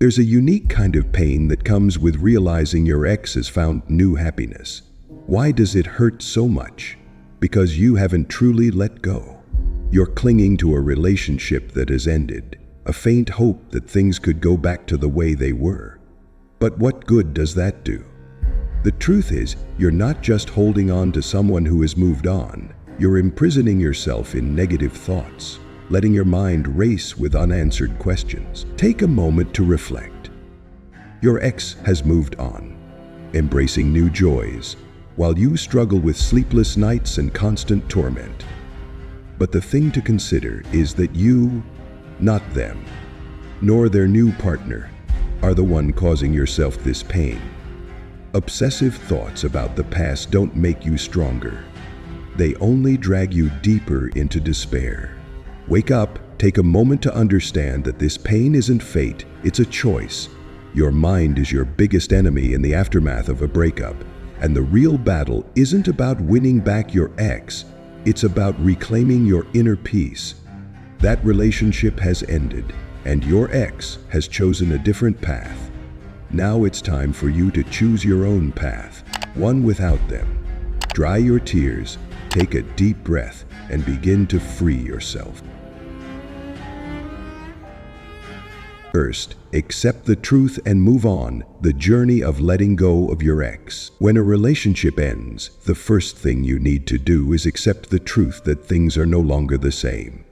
There's a unique kind of pain that comes with realizing your ex has found new happiness. Why does it hurt so much? Because you haven't truly let go. You're clinging to a relationship that has ended, a faint hope that things could go back to the way they were. But what good does that do? The truth is, you're not just holding on to someone who has moved on. You're imprisoning yourself in negative thoughts, letting your mind race with unanswered questions. Take a moment to reflect. Your ex has moved on, embracing new joys, while you struggle with sleepless nights and constant torment. But the thing to consider is that you, not them, nor their new partner, are the one causing yourself this pain. Obsessive thoughts about the past don't make you stronger. They only drag you deeper into despair. Wake up, take a moment to understand that this pain isn't fate, it's a choice. Your mind is your biggest enemy in the aftermath of a breakup, and the real battle isn't about winning back your ex, it's about reclaiming your inner peace. That relationship has ended, and your ex has chosen a different path. Now it's time for you to choose your own path, one without them. Dry your tears, take a deep breath, and begin to free yourself. First, accept the truth and move on, the journey of letting go of your ex. When a relationship ends, the first thing you need to do is accept the truth that things are no longer the same.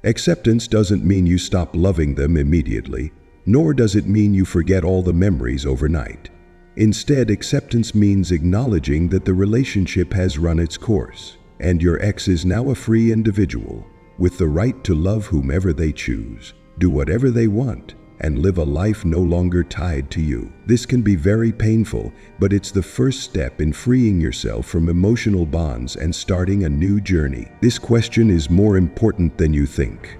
Acceptance doesn't mean you stop loving them immediately, nor does it mean you forget all the memories overnight. Instead, acceptance means acknowledging that the relationship has run its course, and your ex is now a free individual, with the right to love whomever they choose, do whatever they want, and live a life no longer tied to you. This can be very painful, but it's the first step in freeing yourself from emotional bonds and starting a new journey. This question is more important than you think.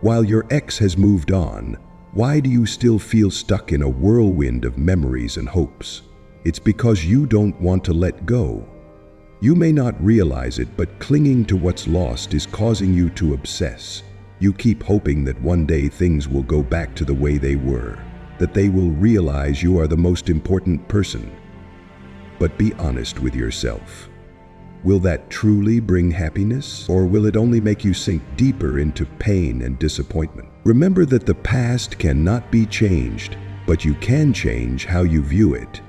While your ex has moved on, why do you still feel stuck in a whirlwind of memories and hopes? It's because you don't want to let go. You may not realize it, but clinging to what's lost is causing you to obsess. You keep hoping that one day things will go back to the way they were, that they will realize you are the most important person. But be honest with yourself. Will that truly bring happiness, or will it only make you sink deeper into pain and disappointment? Remember that the past cannot be changed, but you can change how you view it.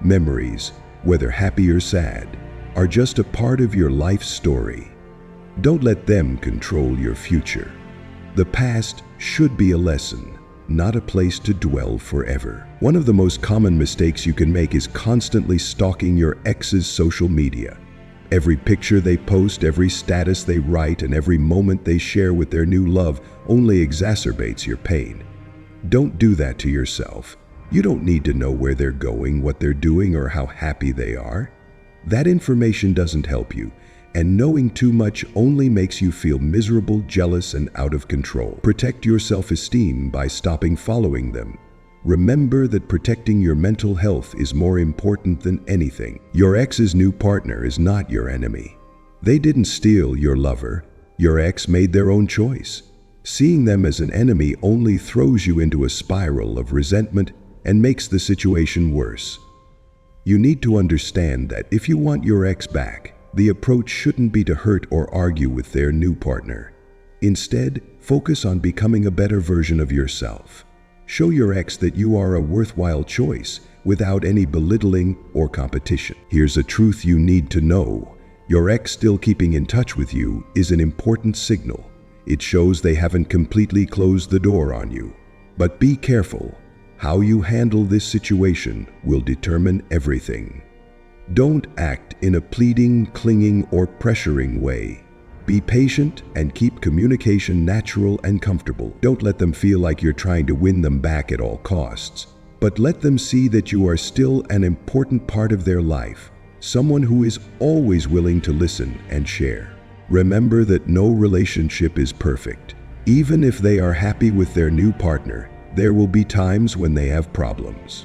Memories, whether happy or sad, are just a part of your life story. Don't let them control your future. The past should be a lesson, not a place to dwell forever. One of the most common mistakes you can make is constantly stalking your ex's social media. Every picture they post, every status they write, and every moment they share with their new love only exacerbates your pain. Don't do that to yourself. You don't need to know where they're going, what they're doing, or how happy they are. That information doesn't help you, and knowing too much only makes you feel miserable, jealous, and out of control. Protect your self-esteem by stopping following them. Remember that protecting your mental health is more important than anything. Your ex's new partner is not your enemy. They didn't steal your lover. Your ex made their own choice. Seeing them as an enemy only throws you into a spiral of resentment and makes the situation worse. You need to understand that if you want your ex back, the approach shouldn't be to hurt or argue with their new partner. Instead, focus on becoming a better version of yourself. Show your ex that you are a worthwhile choice without any belittling or competition. Here's a truth you need to know. Your ex still keeping in touch with you is an important signal. It shows they haven't completely closed the door on you. But be careful. How you handle this situation will determine everything. Don't act in a pleading, clinging, or pressuring way. Be patient and keep communication natural and comfortable. Don't let them feel like you're trying to win them back at all costs, but let them see that you are still an important part of their life, someone who is always willing to listen and share. Remember that no relationship is perfect. Even if they are happy with their new partner, there will be times when they have problems.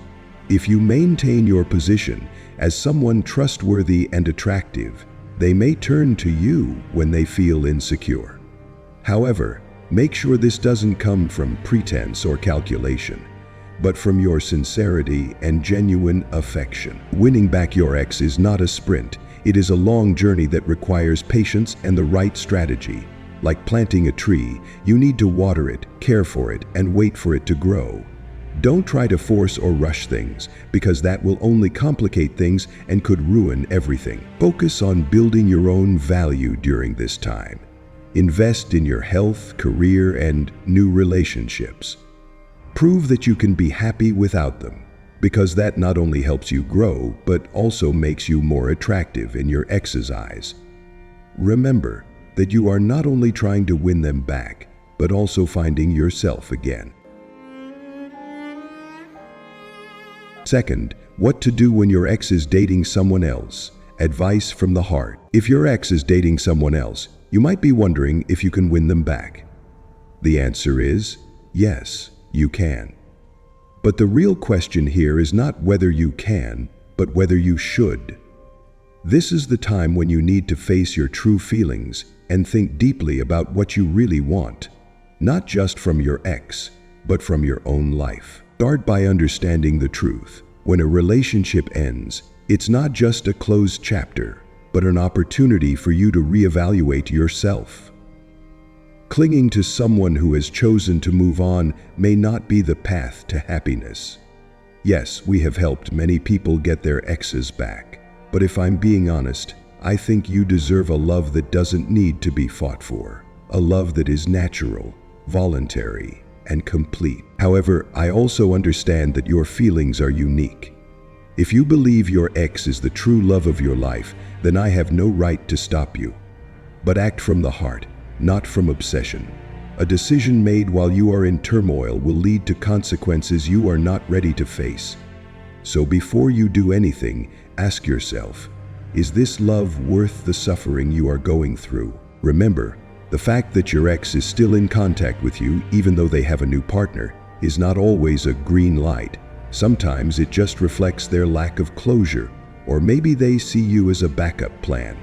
If you maintain your position as someone trustworthy and attractive, they may turn to you when they feel insecure. However, Make sure this doesn't come from pretense or calculation, but from your sincerity and genuine affection. Winning back your ex is not a sprint. It is a long journey that requires patience and the right strategy. Like planting a tree, you need to water it, care for it, and wait for it to grow. Don't try to force or rush things, because that will only complicate things and could ruin everything. Focus on building your own value during this time. Invest in your health, career, and new relationships. Prove that you can be happy without them, because that not only helps you grow, but also makes you more attractive in your ex's eyes. Remember that you are not only trying to win them back, but also finding yourself again. Second, what to do when your ex is dating someone else. Advice from the heart. If your ex is dating someone else, you might be wondering if you can win them back. The answer is yes, you can. But the real question here is not whether you can, but whether you should. This is the time when you need to face your true feelings and think deeply about what you really want, not just from your ex, but from your own life. Start by understanding the truth. When a relationship ends, it's not just a closed chapter, but an opportunity for you to reevaluate yourself. Clinging to someone who has chosen to move on may not be the path to happiness. Yes, we have helped many people get their exes back, but if I'm being honest, I think you deserve a love that doesn't need to be fought for, a love that is natural, voluntary, and complete. However, I also understand that your feelings are unique. If you believe your ex is the true love of your life, then I have no right to stop you. But act from the heart, not from obsession. A decision made while you are in turmoil will lead to consequences you are not ready to face. So before you do anything, ask yourself, is this love worth the suffering you are going through? Remember, the fact that your ex is still in contact with you, even though they have a new partner, is not always a green light. Sometimes it just reflects their lack of closure, or maybe they see you as a backup plan.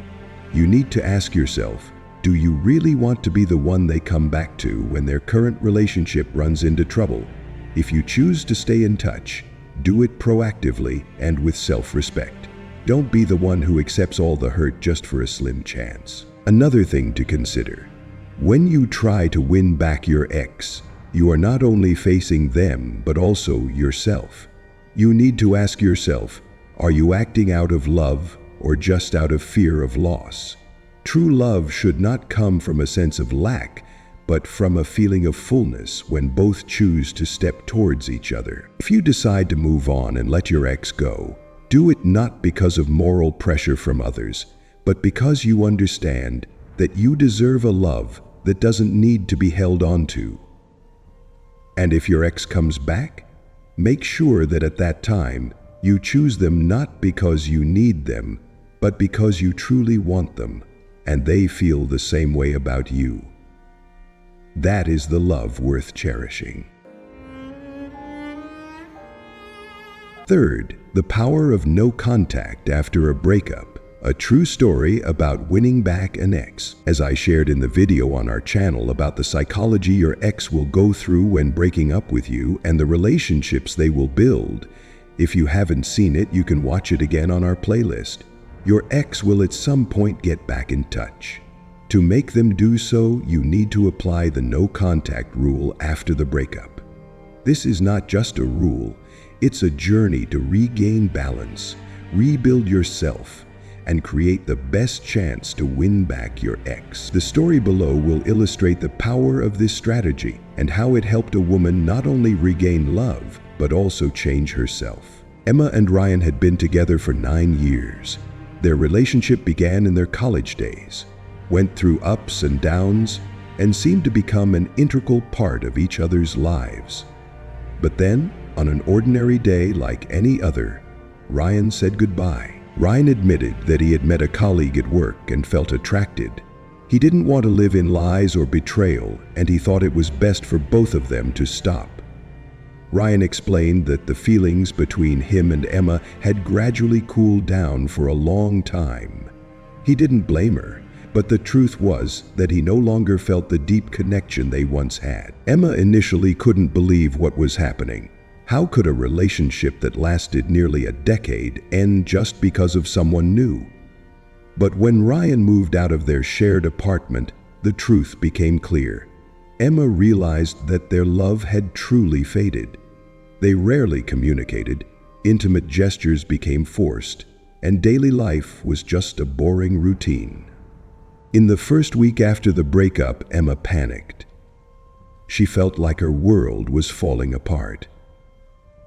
You need to ask yourself, do you really want to be the one they come back to when their current relationship runs into trouble? If you choose to stay in touch, do it proactively and with self-respect. Don't be the one who accepts all the hurt just for a slim chance. Another thing to consider: when you try to win back your ex, you are not only facing them, but also yourself. You need to ask yourself, are you acting out of love or just out of fear of loss? True love should not come from a sense of lack, but from a feeling of fullness when both choose to step towards each other. If you decide to move on and let your ex go, do it not because of moral pressure from others, but because you understand that you deserve a love that doesn't need to be held on to. And if your ex comes back, make sure that at that time you choose them not because you need them, but because you truly want them, and they feel the same way about you. That is the love worth cherishing. Third, the power of no contact after a breakup. A true story about winning back an ex. As I shared in the video on our channel about the psychology your ex will go through when breaking up with you and the relationships they will build. If you haven't seen it, you can watch it again on our playlist. Your ex will at some point get back in touch. To make them do so, you need to apply the no contact rule after the breakup. This is not just a rule, it's a journey to regain balance, rebuild yourself, and create the best chance to win back your ex. The story below will illustrate the power of this strategy and how it helped a woman not only regain love, but also change herself. Emma and Ryan had been together for 9 years. Their relationship began in their college days, went through ups and downs, and seemed to become an integral part of each other's lives. But then, on an ordinary day like any other, Ryan said goodbye. Ryan admitted that he had met a colleague at work and felt attracted. He didn't want to live in lies or betrayal, and he thought it was best for both of them to stop. Ryan explained that the feelings between him and Emma had gradually cooled down for a long time. He didn't blame her, But the truth was that he no longer felt the deep connection they once had. Emma initially couldn't believe what was happening. How could a relationship that lasted nearly a decade end just because of someone new? But when Ryan moved out of their shared apartment, the truth became clear. Emma realized that their love had truly faded. They rarely communicated, intimate gestures became forced, and daily life was just a boring routine. In the first week after the breakup, Emma panicked. She felt like her world was falling apart.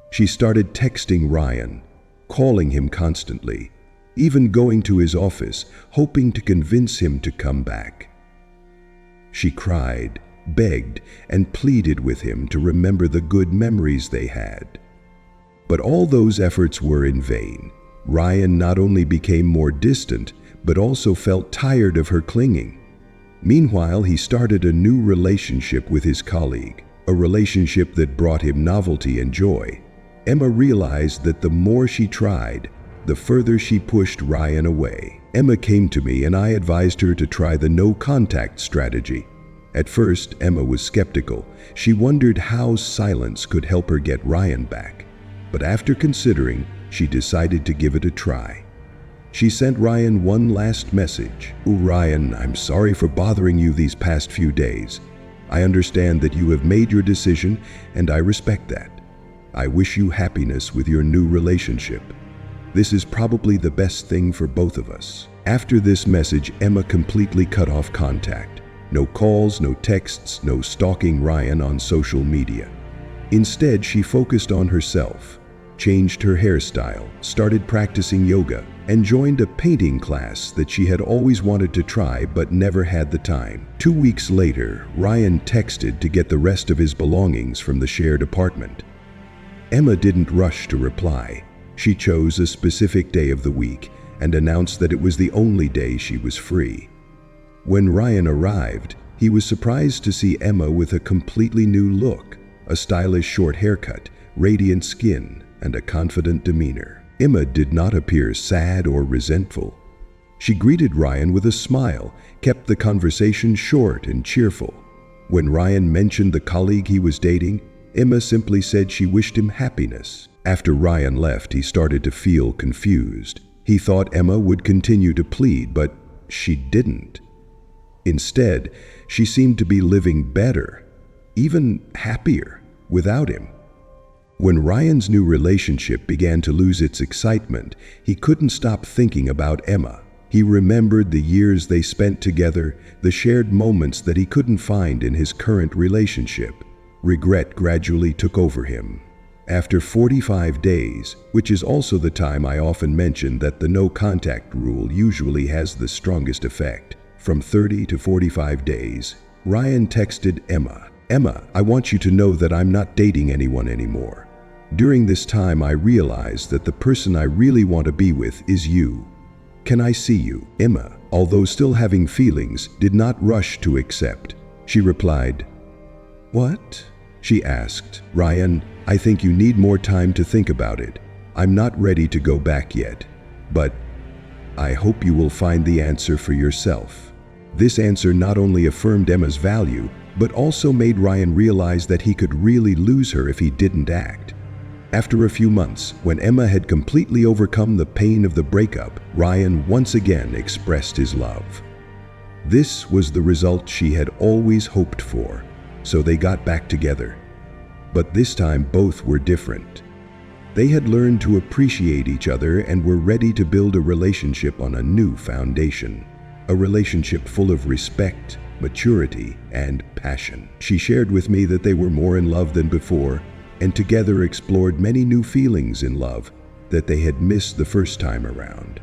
She started texting Ryan, calling him constantly, even going to his office, hoping to convince him to come back. She cried, begged, and pleaded with him to remember the good memories they had. But all those efforts were in vain. Ryan not only became more distant, but also felt tired of her clinging. Meanwhile, he started a new relationship with his colleague, a relationship that brought him novelty and joy. Emma realized that the more she tried, the further she pushed Ryan away. Emma came to me and I advised her to try the no-contact strategy. At first, Emma was skeptical. She wondered how silence could help her get Ryan back. But after considering, she decided to give it a try. She sent Ryan one last message. "Oh, Ryan, I'm sorry for bothering you these past few days. I understand that you have made your decision, and I respect that. I wish you happiness with your new relationship. This is probably the best thing for both of us." After this message, Emma completely cut off contact. No calls, no texts, no stalking Ryan on social media. Instead, she focused on herself, changed her hairstyle, started practicing yoga, and joined a painting class that she had always wanted to try but never had the time. 2 weeks later, Ryan texted to get the rest of his belongings from the shared apartment. Emma didn't rush to reply. She chose a specific day of the week and announced that it was the only day she was free. When Ryan arrived, he was surprised to see Emma with a completely new look, a stylish short haircut, radiant skin, and a confident demeanor. Emma did not appear sad or resentful. She greeted Ryan with a smile, kept the conversation short and cheerful. When Ryan mentioned the colleague he was dating, Emma simply said she wished him happiness. After Ryan left, he started to feel confused. He thought Emma would continue to plead, but she didn't. Instead, she seemed to be living better, even happier, without him. When Ryan's new relationship began to lose its excitement, he couldn't stop thinking about Emma. He remembered the years they spent together, the shared moments that he couldn't find in his current relationship. Regret gradually took over him. After 45 days, which is also the time I often mention that the no-contact rule usually has the strongest effect, from 30 to 45 days, Ryan texted Emma, "Emma, I want you to know that I'm not dating anyone anymore. During this time, I realized that the person I really want to be with is you. Can I see you?" Emma, although still having feelings, did not rush to accept. She replied, "What?" She asked, "Ryan, I think you need more time to think about it. I'm not ready to go back yet, but I hope you will find the answer for yourself." This answer not only affirmed Emma's value, but also made Ryan realize that he could really lose her if he didn't act. After a few months, when Emma had completely overcome the pain of the breakup, Ryan once again expressed his love. This was the result she had always hoped for, so they got back together. But this time both were different. They had learned to appreciate each other and were ready to build a relationship on a new foundation. A relationship full of respect, maturity, and passion. She shared with me that they were more in love than before, and together explored many new feelings in love that they had missed the first time around.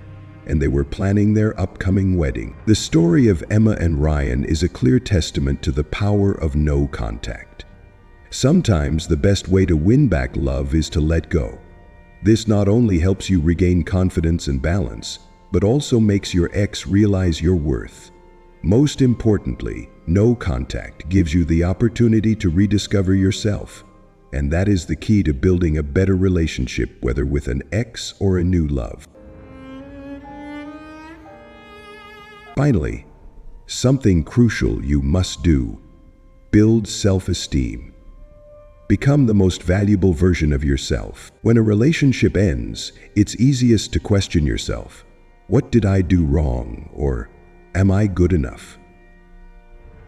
And they were planning their upcoming wedding. The story of Emma and Ryan is a clear testament to the power of no contact. Sometimes the best way to win back love is to let go. This not only helps you regain confidence and balance, but also makes your ex realize your worth. Most importantly, no contact gives you the opportunity to rediscover yourself. And that is the key to building a better relationship, whether with an ex or a new love. Finally, Something crucial you must do: build self-esteem. Become the most valuable version of yourself. When a relationship ends, it's easiest to question yourself. What did I do wrong? Or am I good enough?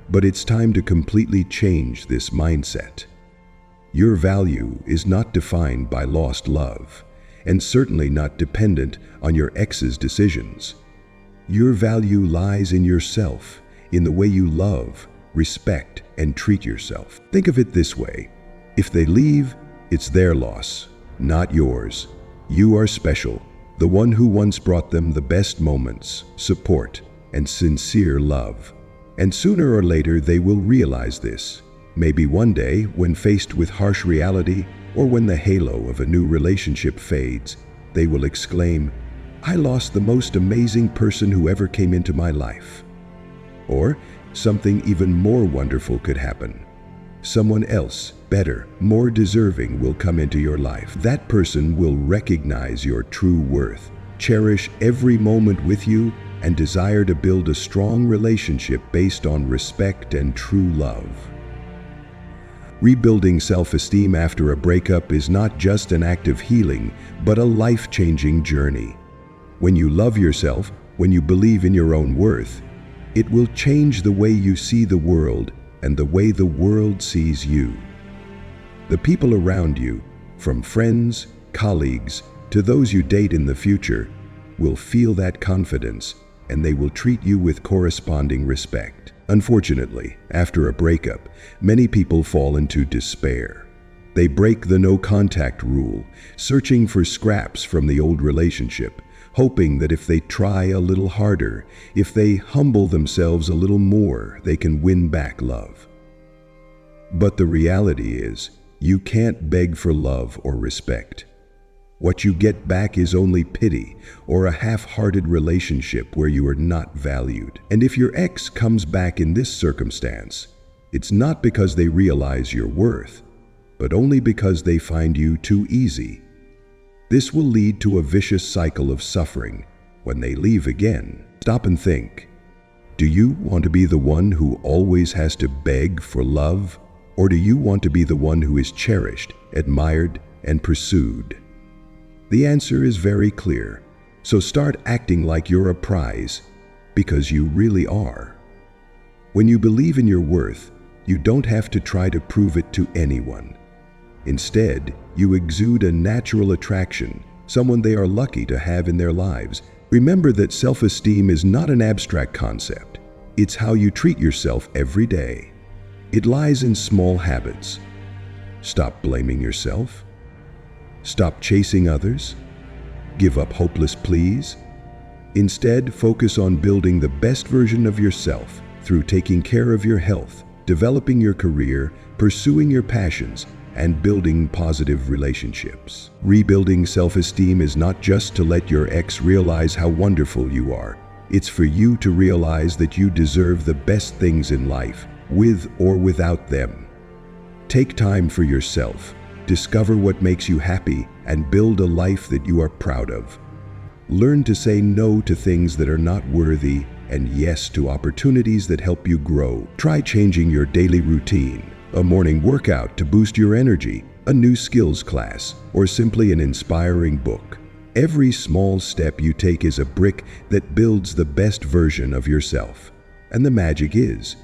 But it's time to completely change this mindset. Your value is not defined by lost love, and certainly not dependent on your ex's decisions. Your value lies in yourself, in the way you love, respect, and treat yourself. Think of it this way: if they leave, it's their loss, not yours. You are special, the one who once brought them the best moments, support, and sincere love. And sooner or later they will realize this. Maybe one day, when faced with harsh reality, or when the halo of a new relationship fades, they will exclaim, "I lost the most amazing person who ever came into my life." Or something even more wonderful could happen. Someone else, better, more deserving, will come into your life. That person will recognize your true worth, cherish every moment with you, and desire to build a strong relationship based on respect and true love. Rebuilding self-esteem after a breakup is not just an act of healing, but a life-changing journey. When you love yourself, when you believe in your own worth, it will change the way you see the world and the way the world sees you. The people around you, from friends, colleagues, to those you date in the future, will feel that confidence, and they will treat you with corresponding respect. Unfortunately, after a breakup, many people fall into despair. They break the no-contact rule, searching for scraps from the old relationship, hoping that if they try a little harder, if they humble themselves a little more, they can win back love. But the reality is, you can't beg for love or respect. What you get back is only pity or a half-hearted relationship where you are not valued. And if your ex comes back in this circumstance, it's not because they realize your worth, but only because they find you too easy. This will lead to a vicious cycle of suffering. When they leave again, stop and think. Do you want to be the one who always has to beg for love? Or do you want to be the one who is cherished, admired, and pursued? The answer is very clear. So start acting like you're a prize, because you really are. When you believe in your worth, you don't have to try to prove it to anyone. Instead, you exude a natural attraction, someone they are lucky to have in their lives. Remember that self-esteem is not an abstract concept. It's how you treat yourself every day. It lies in small habits. Stop blaming yourself. Stop chasing others. Give up hopeless pleas. Instead, focus on building the best version of yourself through taking care of your health, developing your career, pursuing your passions, and building positive relationships. Rebuilding self-esteem is not just to let your ex realize how wonderful you are. It's for you to realize that you deserve the best things in life, with or without them. Take time for yourself. Discover what makes you happy and build a life that you are proud of. Learn to say no to things that are not worthy and yes to opportunities that help you grow. Try changing your daily routine. A morning workout to boost your energy, a new skills class, or simply an inspiring book. Every small step you take is a brick that builds the best version of yourself. And the magic is,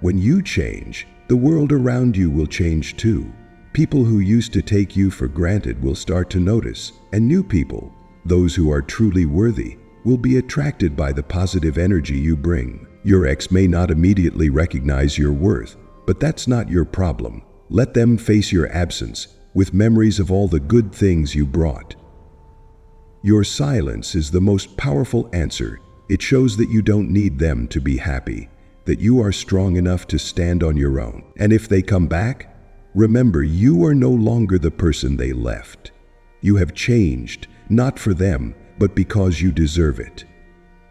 when you change, the world around you will change too. People who used to take you for granted will start to notice, and new people, those who are truly worthy, will be attracted by the positive energy you bring. Your ex may not immediately recognize your worth, but that's not your problem. Let them face your absence with memories of all the good things you brought. Your silence is the most powerful answer. It shows that you don't need them to be happy, that you are strong enough to stand on your own. And if they come back, remember, you are no longer the person they left. You have changed, not for them, but because you deserve it.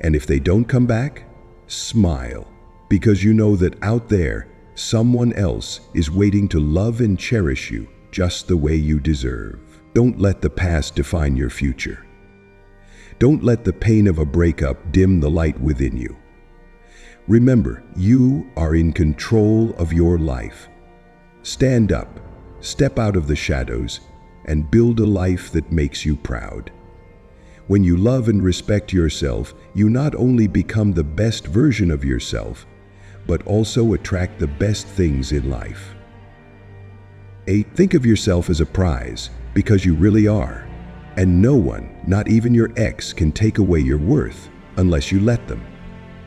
And if they don't come back, smile, because you know that out there, someone else is waiting to love and cherish you just the way you deserve. Don't let the past define your future. Don't let the pain of a breakup dim the light within you. Remember, you are in control of your life. Stand up, step out of the shadows, and build a life that makes you proud. When you love and respect yourself, you not only become the best version of yourself, but also attract the best things in life. 8. Think of yourself as a prize, because you really are. And no one, not even your ex, can take away your worth unless you let them.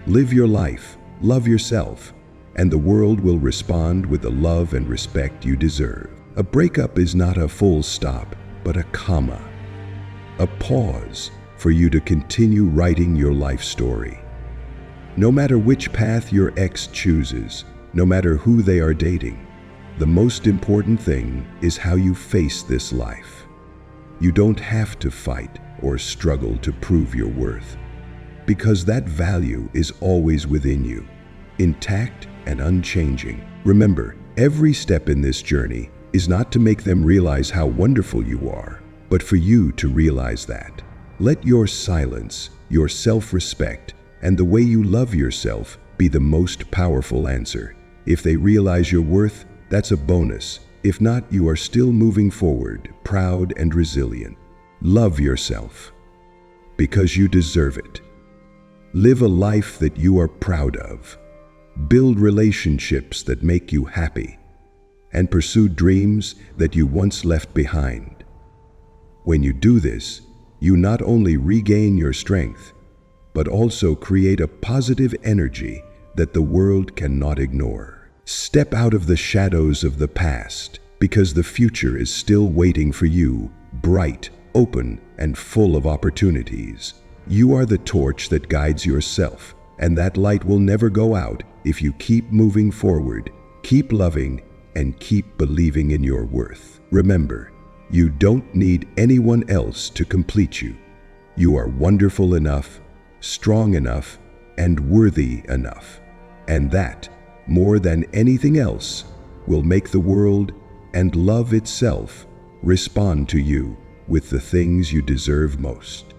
Live your life, love yourself, and the world will respond with the love and respect you deserve. A breakup is not a full stop, but a comma. A pause for you to continue writing your life story. No matter which path your ex chooses, no matter who they are dating, the most important thing is how you face this life. You don't have to fight or struggle to prove your worth, because that value is always within you, intact and unchanging. Remember, every step in this journey is not to make them realize how wonderful you are, but for you to realize that. Let your silence, your self-respect, and the way you love yourself be the most powerful answer. If they realize your worth, that's a bonus. If not, you are still moving forward, proud and resilient. Love yourself, because you deserve it. Live a life that you are proud of. Build relationships that make you happy, and pursue dreams that you once left behind. When you do this, you not only regain your strength, but also create a positive energy that the world cannot ignore. Step out of the shadows of the past, because the future is still waiting for you, bright, open, and full of opportunities. You are the torch that guides yourself, and that light will never go out if you keep moving forward, keep loving, and keep believing in your worth. Remember, you don't need anyone else to complete you. You are wonderful enough, strong enough, and worthy enough. And that, more than anything else, will make the world and love itself respond to you with the things you deserve most.